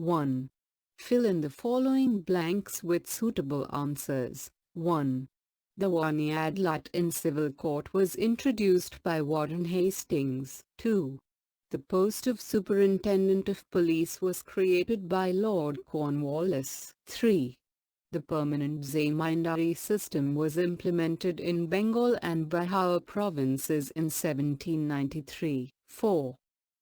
1. Fill in the following blanks with suitable answers. 1. The Wani Adalat in civil court was introduced by Warren Hastings. 2. The post of Superintendent of Police was created by Lord Cornwallis. 3. The permanent zamindari system was implemented in Bengal and Bihar provinces in 1793. 4.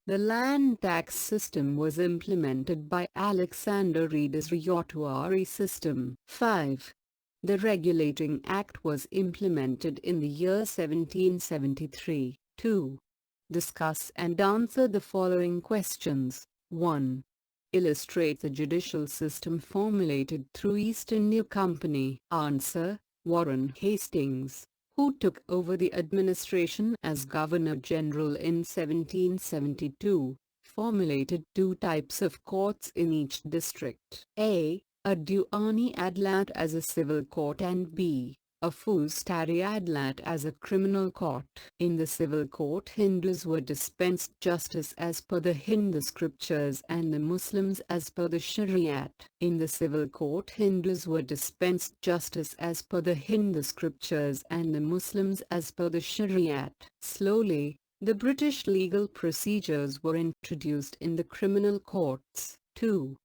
The land tax system was implemented by Alexander Reed's Ryotwari system. 5. The Regulating Act was implemented in the year 1773. 2. Discuss and answer the following questions. 1. Illustrate the judicial system formulated through East India Company. Answer: Warren Hastings, who took over the administration as Governor-General in 1772, formulated two types of courts in each district. A Diwani Adalat as a civil court and B. A Fusari Adalat as a criminal court. In the civil court, Hindus were dispensed justice as per the Hindu scriptures and the Muslims as per the Shariat. In the civil court, Hindus were dispensed justice as per the Hindu scriptures and the Muslims as per the Shariat. Slowly, the British legal procedures were introduced in the criminal courts. 2.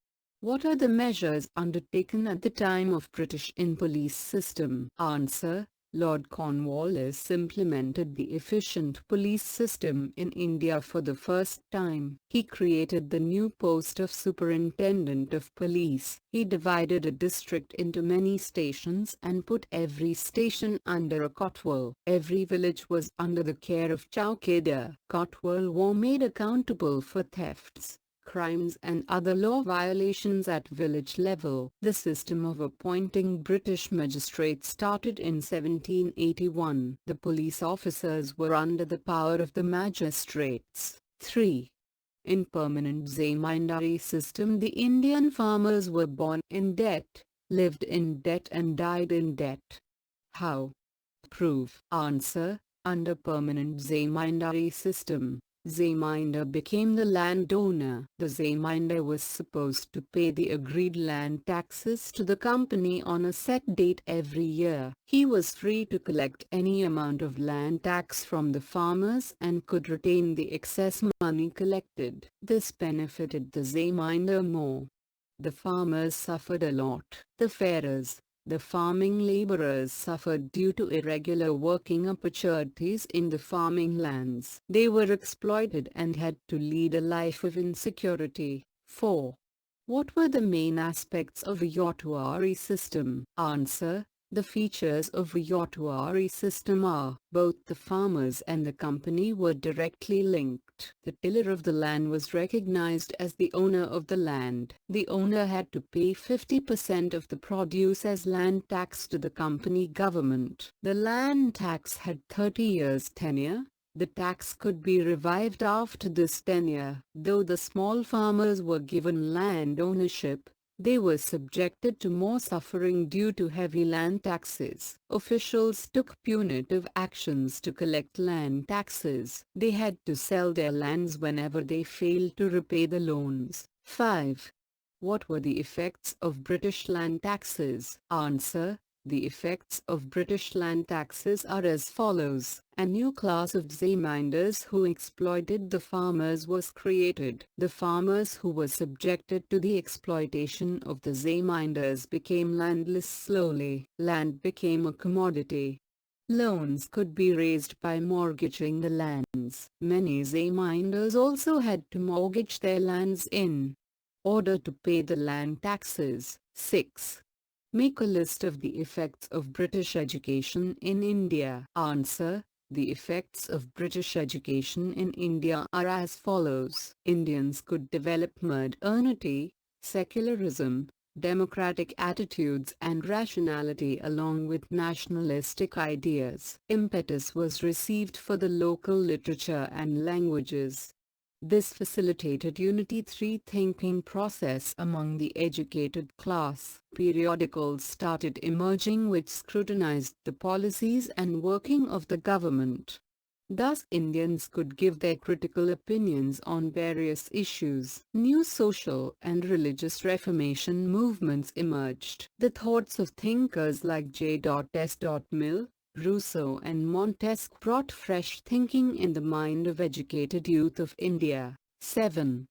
What are the measures undertaken at the time of British in police system? Answer: Lord Cornwallis implemented the efficient police system in India for the first time. He created the new post of Superintendent of Police. He divided a district into many stations and put every station under a kotwal. Every village was under the care of Chowkidar. Kotwal were made accountable for thefts, crimes and other law violations at village level. The system of appointing British magistrates started in 1781. The police officers were under the power of the magistrates. 3. In permanent zamindari system, the Indian farmers were born in debt, lived in debt and died in debt. How? Prove. Answer: under permanent zamindari system, zamindar became the landowner. The zamindar was supposed to pay the agreed land taxes to the company on a set date every year. He was free to collect any amount of land tax from the farmers and could retain the excess money collected. This benefited the zamindar more. The farmers suffered a lot. The pharaohs, the farming laborers, suffered due to irregular working opportunities in the farming lands. They were exploited and had to lead a life of insecurity. 4. What were the main aspects of Ryotwari system? Answer: the features of Ryotwari system are: both the farmers and the company were directly linked. The tiller of the land was recognized as the owner of the land. The owner had to pay 50% of the produce as land tax to the company government. The land tax had 30 years tenure. The tax could be revived after this tenure. Though the small farmers were given land ownership, they were subjected to more suffering due to heavy land taxes. Officials took punitive actions to collect land taxes. They had to sell their lands whenever they failed to repay the loans. 5. What were the effects of British land taxes? Answer: the effects of British land taxes are as follows. A new class of zamindars who exploited the farmers was created. The farmers who were subjected to the exploitation of the zamindars became landless slowly. Land became a commodity. Loans could be raised by mortgaging the lands. Many zamindars also had to mortgage their lands in order to pay the land taxes. 6. Make a list of the effects of British education in India. Answer: the effects of British education in India are as follows. Indians could develop modernity, secularism, democratic attitudes and rationality along with nationalistic ideas. Impetus was received for the local literature and languages. This facilitated unity thinking process among the educated class. Periodicals started emerging which scrutinized the policies and working of the government. Thus Indians could give their critical opinions on various issues. New social and religious reformation movements emerged. The thoughts of thinkers like J.S. Mill, Rousseau and Montesquieu brought fresh thinking in the mind of educated youth of India. 7.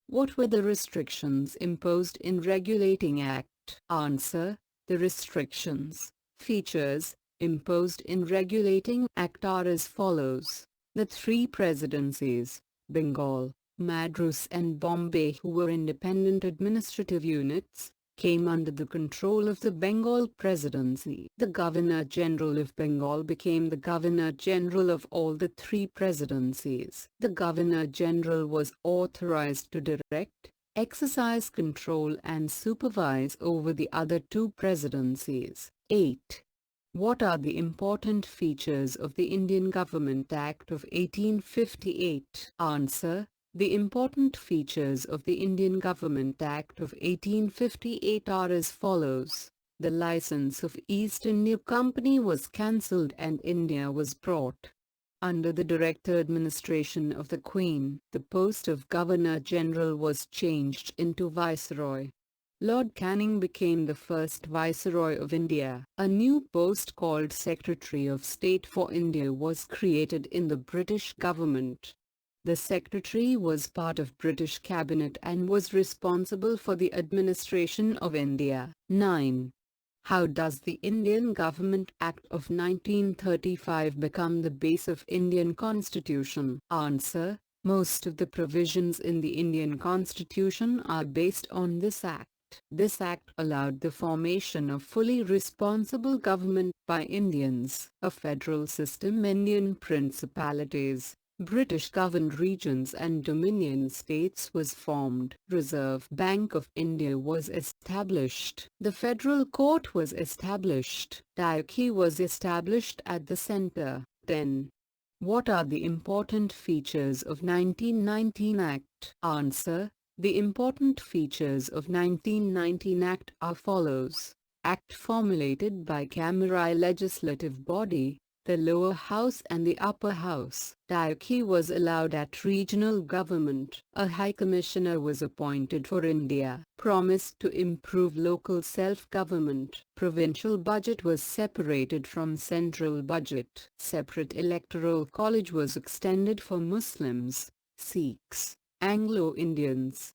What were the restrictions imposed in Regulating Act? Answer. The restrictions, features, imposed in Regulating Act are as follows. The three presidencies, Bengal, Madras and Bombay, who were independent administrative units, came under the control of the Bengal Presidency. The Governor-General of Bengal became the Governor-General of all the three presidencies. The Governor-General was authorized to direct, exercise control and supervise over the other two presidencies. 8. What are the important features of the Indian Government Act of 1858? Answer. The important features of the Indian Government Act of 1858 are as follows. The license of East India Company was cancelled and India was brought under the direct administration of the Queen. The post of Governor-General was changed into Viceroy. Lord Canning became the first Viceroy of India. A new post called Secretary of State for India was created in the British government. The Secretary was part of British Cabinet and was responsible for the administration of India. 9. How does the Indian Government Act of 1935 become the base of Indian Constitution? Answer. Most of the provisions in the Indian Constitution are based on this Act. This Act allowed the formation of fully responsible government by Indians. A federal system, Indian principalities, British-governed regions and Dominion states was formed. Reserve Bank of India was established. The Federal Court was established. Diocese was established at the centre. 10. What are the important features of 1919 Act? Answer. The important features of 1919 Act are follows. Act formulated by Camera legislative body, the lower house and the upper house. Diocese was allowed at regional government. A High Commissioner was appointed for India. Promised to improve local self-government. Provincial budget was separated from central budget. Separate electoral college was extended for Muslims, Sikhs, Anglo-Indians,